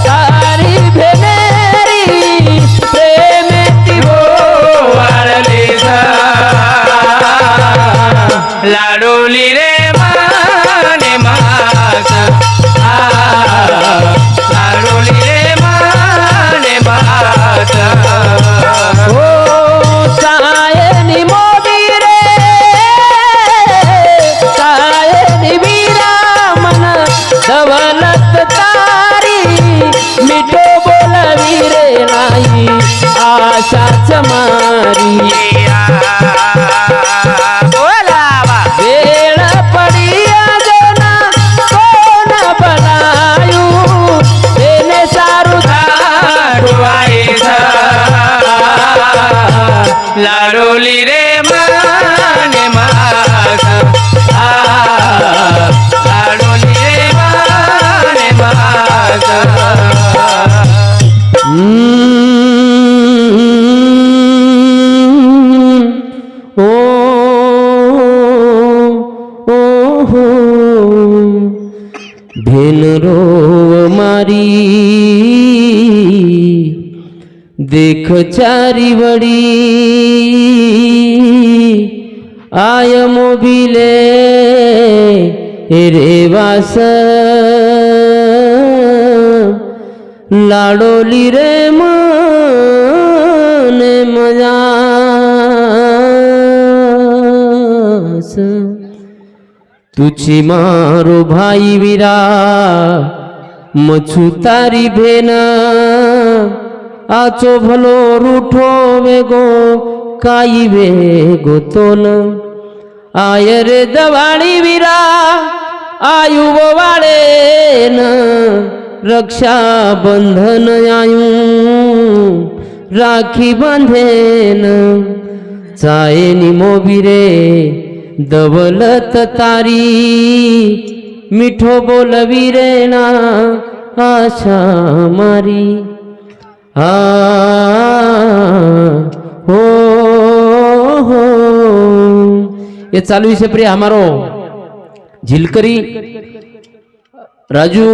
सारी भेनेरी प्रेमेती वाळली लाडोली रे माने मास लाडोली रे माने मास ओ सायनी मोदी रे सायनी वीरा मन दवलत तारी मिठो बोलवी रे नाही आशाच मारी बोला वेळ पडिया जोना कोण बनायू तेने सारू लाडोली रे माने मास लाडोली रे माने मास ओ हो भेनरो मारी देख चारी वडी आय मोबिले रे वास लाडोली रे मने मजास तुझी मारो भाई वीरा मछु तारी भेना आचो भलो रूठो वेगो काई वेगो तोन आय रे दवाणी वीरा आयु वाळे न रक्षा बंधन आयु राखी बांधेन चायनी मोबिरे दवलत तारी मिठो बोलवी रे ना आशा मारी हो ये चालू विषय प्रिय हमारो झिलकरी राजू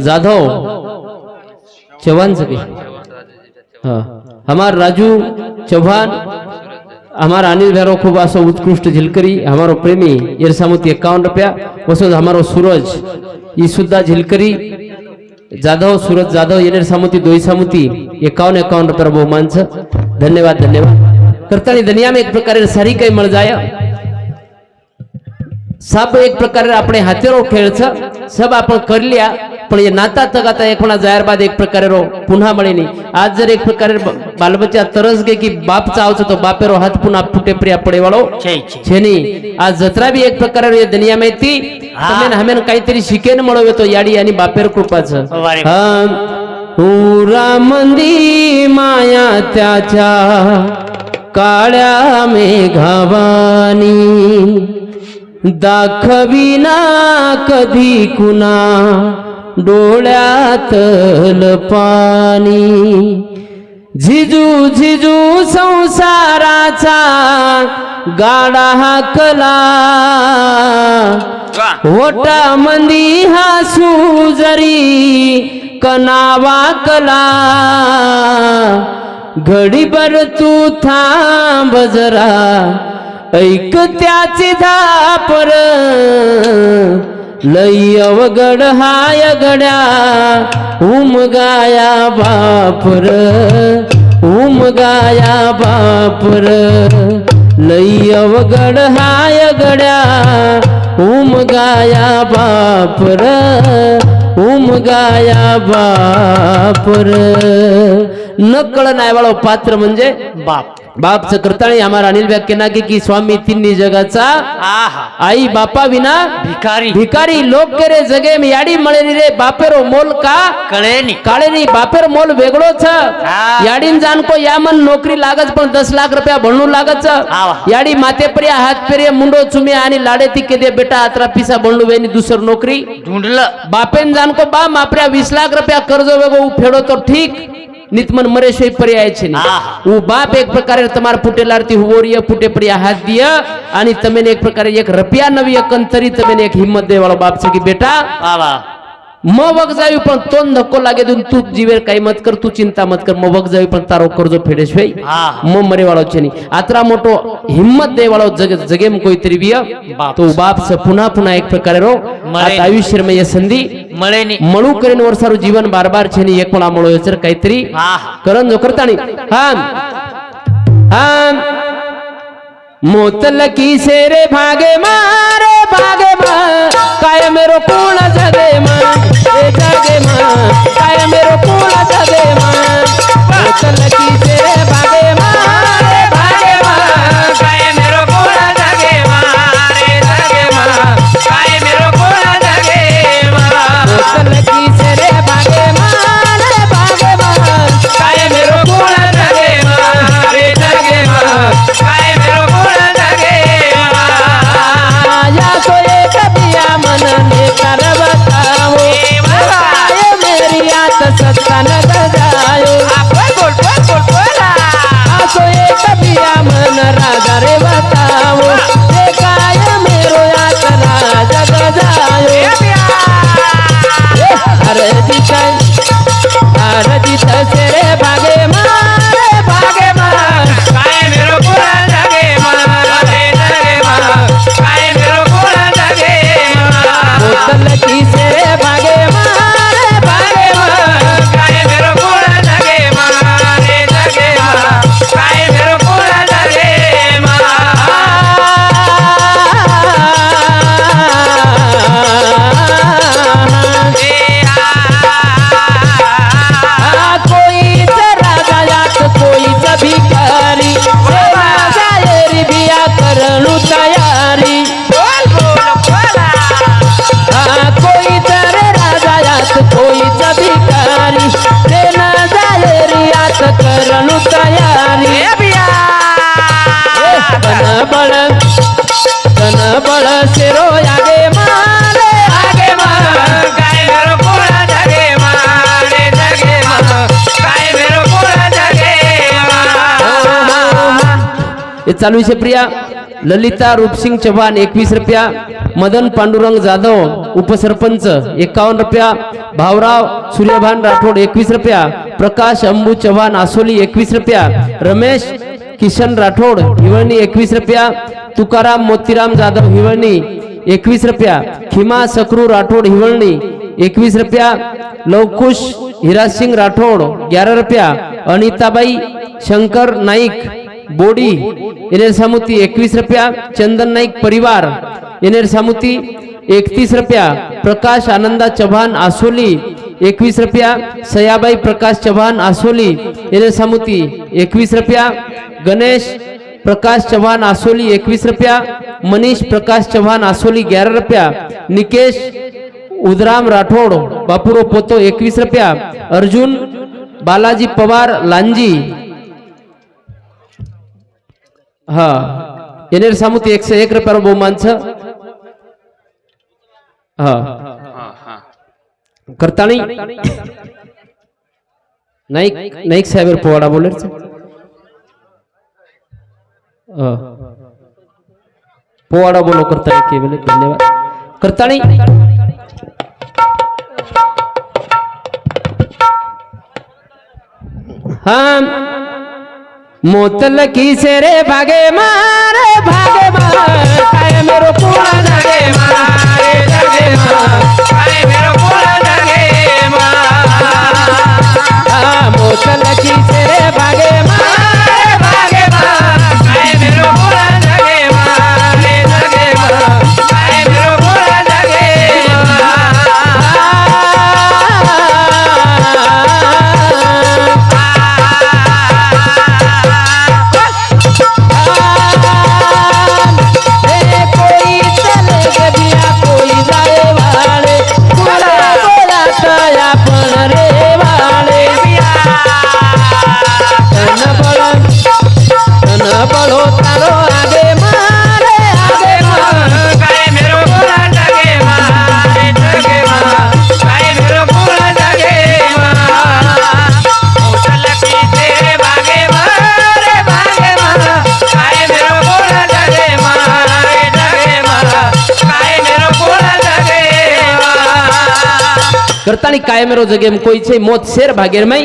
जाधव चौहान सके हाँ हमार राजू चौहान हमारा अनिल भैरव खूब आसो उत्कृष्ट झिलकरी हमारो प्रेमी इरसामुती 51 रुपया वसुद हमारो सूरज ये सुद्धा झिलकरी जाधव सूरज जाधव येणे सामुती दोई सामुती 51 रुपये बहुमान छ धन्यवाद धन्यवाद करता दुनिया में एक प्रकार सारी कई मळ जाय सब एक प्रकार આપણે હાથેરો ખેલ છે सब आपण कर लिया पण ये नाता तगाता एक म्हणा जायर बाद एक प्रकारे रो पुन्हा मळे नहीं आज जर एक प्रकारे बाल बच्चा तरस गए कि बाप चाव तो बापेरो हाथ पुन्हा फूटे प्रिया पड़े वालो छे नहीं आज जत्रा भी एक प्रकारे ये दुनिया में थी तमेन हमेन काहीतरी शिकेन मळवे तो याडी आणि बापेर कृपा छ पुरा मंदी माया त्याच्या काळ्या मेघावानी दाखविना कधी कुणा डोळ्यातल पाणी झिजू झिजू संसाराचा गाडा हाकला ओटा मंदी हासू जरी कनावा कला घडीभर तू थांब जरा ऐक त्याची धापर लई अवघड हाय गड्या उमगाया बापर उमगाया बापर लई अवघड हाय गड्या उमगाया बापर उमगाया बापर नकळ नाही वाळो पात्र म्हणजे बाप बाप करताळी हमारा अनिल व्याख्याना की स्वामी तिन्ही जगाचा आई बापा विना भिकारी भिकारी लोक करे जगे में याडी मळे रे बापेरो मोल का काळे नहीं बापेर मोल वेगळो छ याडीन जान को यामन नौकरी लागत पण 10 लाख रुपया भरणू लागत याडी माते पर्या हात पेरिया मुंडो चुमे आणि लाडे ती के दे बेटा 18 पिसा भरणू वेनी दुसर नौकरी ढूंढल बापेन जान को बा मापऱ्या 20 लाख रुपया कर्ज वेगो फेडो तो ठीक नितमन मरेशोई पर्याय छे वो बाप एक प्रकारे तमार फुटे लारती हुवोरिय फुटे पर्या हाथ दिया आणि तमेने एक प्रकारे 1 रुपया नवी एकंतरी तमेने एक हिम्मत दे वाला बाप से की बेटा म वग जावी पण तोंड धक्को लागे दून तू जीवेर काही मत कर तू चिंता मत कर म वग जावी पण तारो कर्जो फेडेश भाई म मरे वाळो छे नी आतरा मोटो हिम्मत दे वाळो जगे में कोई तरी बिया तो बाप से पुन्हा पुन्हा एक प्रकारे रो आता आयुष्य में ये संधी मळे नी मळू करेन वर्षारो जीवन बार बार छे नी एक पण मळो येचर काहीतरी करन जो करतानी हा मोतल की शेरे भागे मारे भागे मार काय मेरो कोण जगे मार ए जगे मार काय मेरो कोण जगे मार मोतल की शेरे भागे मारे भागे मार काय मेरो कोण जगे मारे जगे मार काय मेरो कोण जगे मार मोतल की शेरे भागे मारे भागे मार काय मेरो कोण जगे मारे जगे मार काय मेरो कोण जगे मार या तो एक दिया मन ने करवताओ काय मेरी आत सत्ता न जायो तो एक दिया मन राजा रे बताओ ये काय मेरो आत राजा जायो अरे जीत से रे भागे मारे भागे मार काय मेरो कोण जगे मारे जगे मार काय मेरो कोण जगे मार बोतल की से भागे मारे भागे मार काय मेरो कोण जगे मारे जगे मार काय मेरो कोण जगे मार कोई राजा यात कोई भिकारी जायरी बिया करणू तयारी बोल बोल बोला कोई राजा यात कोई भिकारी सेना जायरी यात करणू तयारी कन बळ शेरो आगे मारे आगे मार काय मेरो कोण जगे मारे जगे मार काय मेरो कोण जगे मार ये चालू है प्रिया ललिता रूपसिंग चौहान 21 रुपया मदन पांडुरंग जाधव उपसरपंच 51 रुपया भावराव सूर्यभान राठोड 21 रुपया प्रकाश अंबू चौहान आसोली 21 रुपया रमेश किशन राठोड हिवळणी 21 रुपया तुकाराम मोतीराम जाधव हिवळणी 21 रुपया खिमा सकरू राठोड हिवळणी 21 रुपया लवकुश हिरासिंग राठौड़ 11 रुपया, अनिताबाई शंकर नाईक बोडी येनेर सामुती 21 रुपया, चंदन नाईक परिवार येनेर सामुती 31 रुपया, प्रकाश आनंदा चव्हाण आसोली 21 रुपया, सयाबाई प्रकाश चव्हाण आसोली येनेर सामुती 21 रुपया, गणेश प्रकाश चव्हाण आसोली 21 रुपया, मनीष प्रकाश चव्हाण आसोली 11 रुपया, निकेश उदराम राठौड़ बापुरो पोतो 21 रुपया, अर्जुन बालाजी पवार लांजी हा येनेर सामुती 101 रुपया बहुमान छ हा करताणी नाईक नाईक साहेब पोवाडा बोले पोवाडा बोलो करताणी केवल धन्यवाद करताणी हम मोतल की से रे भागे मारे काय मेरो पूरा जागे मारे जगे मां काय मेरो पूरा जगे मां मोतल की से रे भागे मारे भागे मां काय मेरो पूरा जगे मारे जगे मां काय मेरो पूरा जगे कोई चले गया कोई जाए वाले बोला बोला तया पण रे वाले तन बड़ो तारो आगे मारे आगे मार काय मेरो पूरा जगे मारे जगे मां काय मेरो पूरा जगे मां मोतल की तेरे भागे मारे भागे मां काय मेरो पूरा जगे मारे जगे मां काय मेरो पूरा जगे मां करतानी काय मेरो जगे में कोई छे मोत शेर भागेर में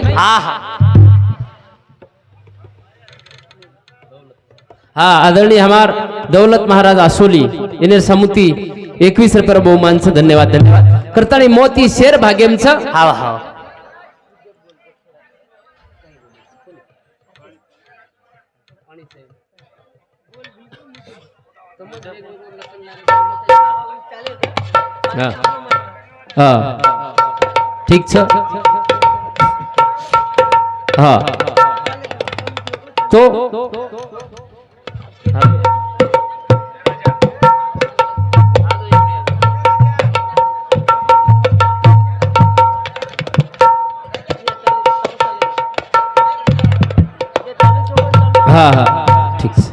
हाँ आदरणीय हमार दौलत महाराज आसोली इन्हें समुति 21 रुपये बहुमान से धन्यवाद धन्यवाद करतानी मोती शेर भाग्यम छ हाव हाव हाँ हाँ ठीक छ हाँ तो हाँ हाँ ठीक से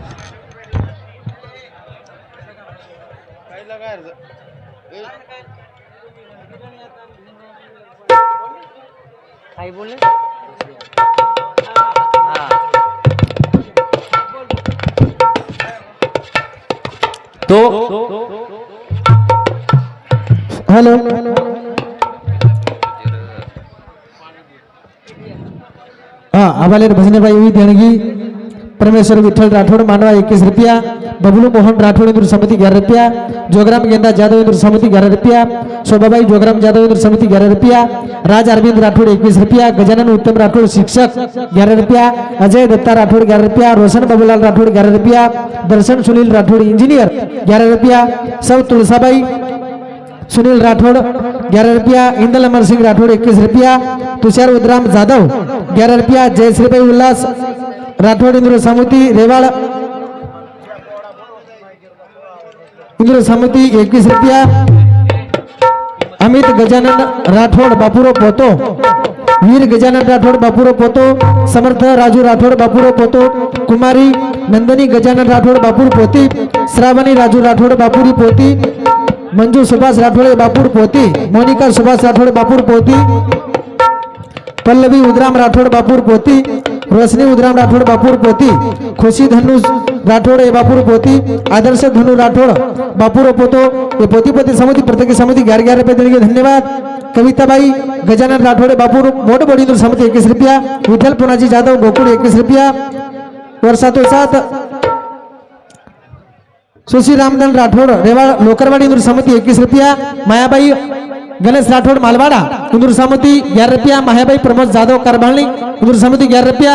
काय बोले तो हेलो हाँ आवालेर भजने भाई हुई देणगी परमेश्वर विठ्ठल राठौड़ मानवा 21 रुपया, बबलू मोहन राठौड़ इंद्र समिति 11 रुपया, जोगराम गेंदा जादव इंद्र समिति 11 रुपया, शोभाबाई जोगराम जादव इंद्र समिति 11 रुपया, राज अरविंद राठौड़ 21 रुपया, गजानन उत्तम राठौड़ शिक्षक 11 रुपया, अजय दत्ता राठौड़ 11 रुपया, रोशन बाबूलाल राठौड़ 11 रुपया, दर्शन सुनील राठौड़ इंजीनियर 11 रुपया, सौ तुलसाबाई सुनील राठौड़ 11 रुपया, इंदल अमर सिंह राठौड़ 21 रुपया, तुषार उदराम जादव 11 रुपया, जयश्रीबाई उल्लास राठौड़ इंद्र समिति रेवाड़ इंद्र समिति 21 रुपया, अमित गजानन राठौड़ बापुरो पोतो, वीर गजानन राठौड़ बापुरो पोतो, समर्थ राजू राठौड़ बापुरो पोतो, कुमारी नंदनी गजानन राठौड़ बापुर पोती, श्रावणी राजू राठौड़ बापुरी पोती, मंजू सुभाष राठौड़ बापुर पोती, मोनिका सुभाष राठौड़ बापुर पोती, पल्लवी उदराम राठौड़ बापुर पोती, रोशनी उदराम राठौड़ बापुर पोती, खुशी धनु राठौड़ ए बापुर पोती, आदर्श धनु राठौड़ बापुर पोतो, ये पोती पोती समिति प्रत्येक समिति 11 रुपये देने के धन्यवाद। कविताबाई गजानन राठौड़ बापुर मोट बड़ी समिति 21 रुपया, विठल पुनाजी जादव गोकुल 21 रुपया, और साथों साथ सुशी रामदन राठौड़ रेवा लोकरवाड़ी समिति 21 रुपया, मायाबाई गणेश राठोड मालवाड़ा इंदूर समिति 11 रुपया महाबाई प्रमोद जाधव करबाणी इंदूर समिति 11 रुपया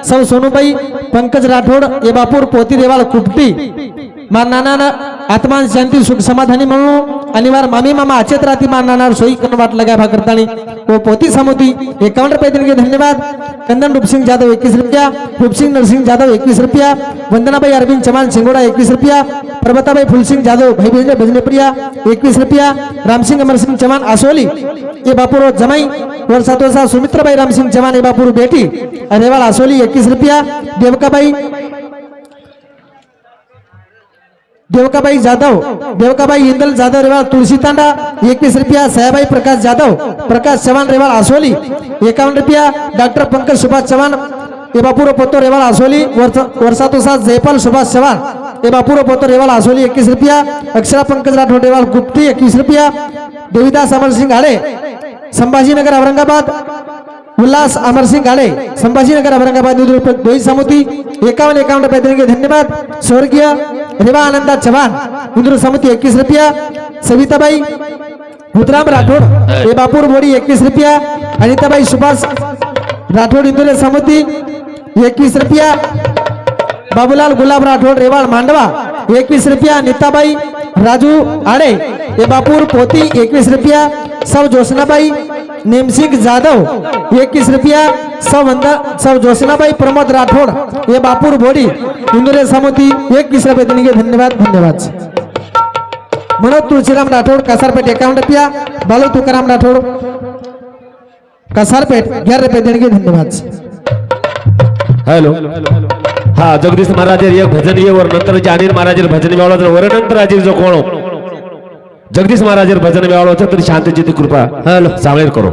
सौ सोनूबाई पंकज राठोड एबापूर पोती देवाल कुपटी मार नाना आत्मान शांती सुख समाधानी म्हणून अनिवार्य मामी मामा अचेत राती मार नाना सोई कनवाट लगा भा करतानी वो पोती समिति 51 रुपये देने के धन्यवाद। कंदन रूपसिंह जाधव 21 रुपया रूपसिंह नरसिंह जाधव 21 रुपया वंदनाबाई अरविंद चौहान सिंगोड़ा 21 रुपया प्रभताबाई फुलसिंह जाधव भाई बहन भजने प्रिया 21 रुपया रामसिंह अमर सिंह चौहान आसोली ये बापुर जमाई वर्षा सुमित्राबाई रामसिंह चौहान ये बापुर बेटी अरेवाल आसोली 21 रुपया देवकाबाई इंदल जाधव रेवाल तुलसी तांडा 21 रुपया सयाबाई प्रकाश जाधव प्रकाश चौहान रेवाल आसोली 51 रुपया डॉक्टर पंकज सुभाष चौहान एबापुर पोतो रेवाल आसोली वर्षा जयपाल सुभाष चौहान एबापुर पोतो रेवाल आसोली 21 रुपया अक्षरा पंकज राठोड रेवाल गुप्ती 21 रुपया देवीदास अमर सिंह घाड़े संभाजीनगर औरंगाबाद उल्लास अमर सिंह घाड़े संभाजीनगर औरंगाबाद दोई समिति 51 रुपये देंगे धन्यवाद। स्वर्गीय रेवा आनंदा चौहान इंदूर समिति 21 रुपया सविताबाई रुद्राम राठोड एबापूर बोड़ी 21 रुपया अनिताबाई सुभाष राठोड इंदूर समिति 21 रुपया बाबूलाल गुलाब राठोड रेवाड़ मांडवा 21 रुपया नीताबाई राजू आड़े एबापूर पोती 21 रुपया सौ जोशनाबाई नेमसिंह जाधव 21 रुपया सौ जोशनाबाई प्रमोद राठोड ये बापुर बोड़ी इंदुरे समिति 21 रुपये देने धन्यवाद धन्यवाद। मनोज तुलसीराम राठोड कसारपेट 51 रुपया बालू तुकाराम राठोड कसारपेट 11 रुपये देने धन्यवाद। हॅलो हा जगदीश महाराज एक भजन ये वर नंतर जानीर महाराज भजन मेळवा वर नंतर आज जो कोण जगदीश महाराज भजन मेळवा तरी शांतचित्त कृपा हॅलो सावळेर करो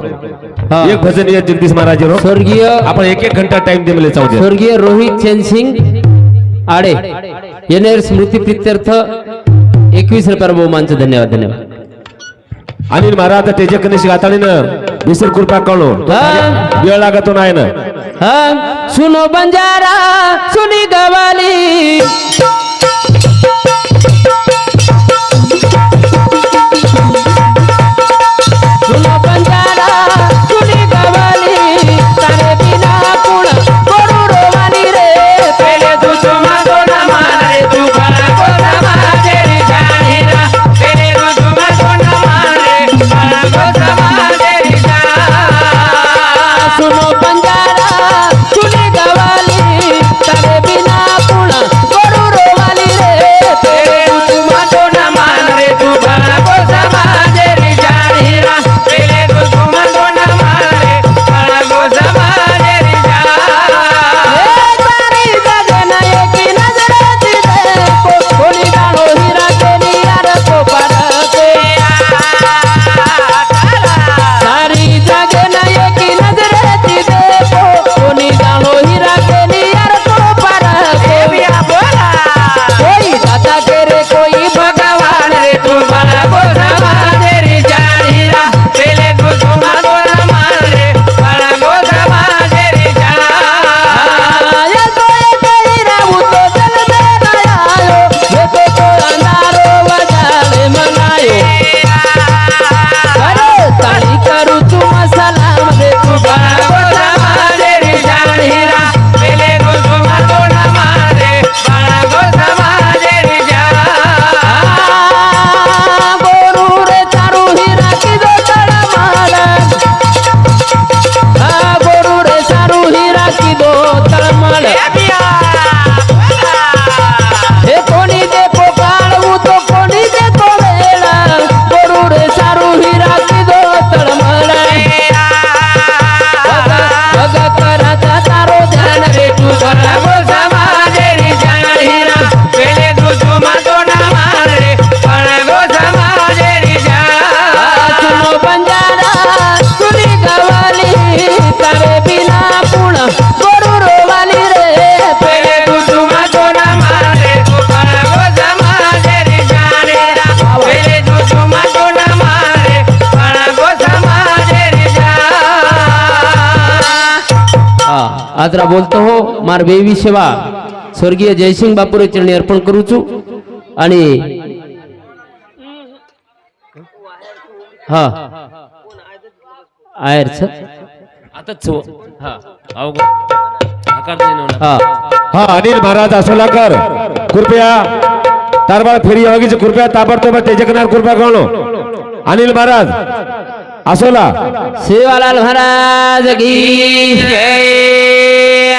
एक भजन ये जगदीश महाराज स्वर्गीय आपण 1 घंटा टाइम दे मला चाहू स्वर्गीय रोहित चंद सिंह आडे येनेर स्मृती प्रीत्यर्थ 21 रुपये बहुमानचं धन्यवाद धन्यवाद। अनिल महाराज तेजे कनिश गाताळीनं विसर कृपा कळो वेळ लागतो नाही ना सुनो बंजारा सुनी गवाली सुनो बंजारा सुनी गवाली तारे बिना पुण करू रोवानी रे पहले तू सुमा तो न मारे तू भला को न मारे रे जानीरा पहले तू सुमा तो न मारे भला को न मारे रे सुनो बंजारा सुनी गवाली तारे बिना पुण करू रोवानी रे पहले तू सुमा तो न मारे तू भला को न मारे रे जानीरा पहले तू सुमा तो न मारे भला को न मारे रे तारी गगन एक नजर देखो कोनी डालो हीरा के नियार को परते सारी गगन एक नजर देखो कोनी डालो हीरा के नियार को परते बिया बोला कोई दाता तेरे कोई भगवान रे तू भला को न मारे रे जानीरा पहले तू सुमा तो न मारे भला को न मारे रे आया तो तेरी राहू तो चल दे आयो ये तो अंधारो वजाले मनायो अरे ताली करू तुम सलाम रे तू भला को न मारे रे जानीरा पहले तू सुमा तो न मारे भला को न मारे रे गोरू रे चारू हीरा की दो तळमळ गोरू रे चारू हीरा की दो तळमळ हे कोणी देखो काढू तो कोणी देखो वेळा गोरू रे चारू हीरा की दो तळमळ बघ करता तारो ध्यान रे तू भला को न मारे रे जानीरा पहले तू सुमा तो न मारे भला को न मारे रे सुनो बंजारा सुनी गवाली तारे बिना पुण गोरू रोवाली रे पहले तू सुमा तो न मारे तू भला को न मारे रे जानीरा पहले तू सुमा तो न मारे भला को न मारे रे आदरा बोलतो हो मार बेवी सेवा स्वर्गीय जयसिंग बापुरे चरणी अर्पण करू छु आणि हा आयरच आता हा हा हाँ अनिल महाराज असोलाकर कृपया तारबाळ फेरी योगीचे कृपया ताबडतोब तेजकनाथ कृपया कळो अनिल महाराज असोला सेवालाल महाराज की जय